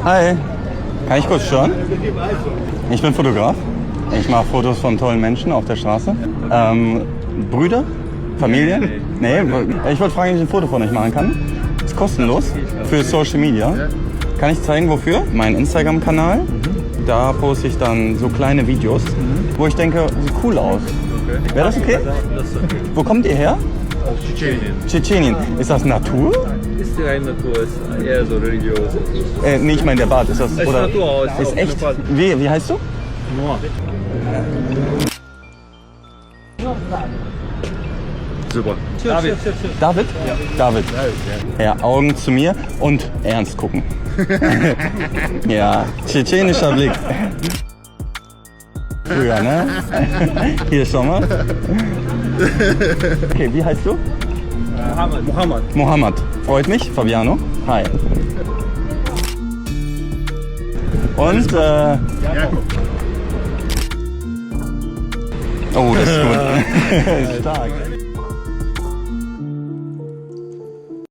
Hi, kann ich kurz stören? Ich bin Fotograf. Ich mache Fotos von tollen Menschen auf der Straße. Brüder? Familie? Nee, ich wollte fragen, ob ich ein Foto von euch machen kann. Ist kostenlos für Social Media. Kann ich zeigen, wofür? Mein Instagram-Kanal. Da poste ich dann so kleine Videos, wo ich denke, sieht cool aus. Wäre das okay? Das ist okay. Wo kommt ihr her? Aus Tschetschenien. Tschetschenien. Ist das Natur? Ist rein Natur, ist eher so religiös. Nee, ich meine der Bart. Ist das Ist oder Natur aus. ist echt? Wie heißt du? Noah. Super. David. David? Ja. David. Ja, Augen zu mir und ernst gucken. Ja, tschetschenischer Blick. Früher, ne? Hier schon mal. Okay, wie heißt du? Mohammed. Mohammed. Freut mich. Fabiano. Hi. Und, oh, das ist gut. Stark.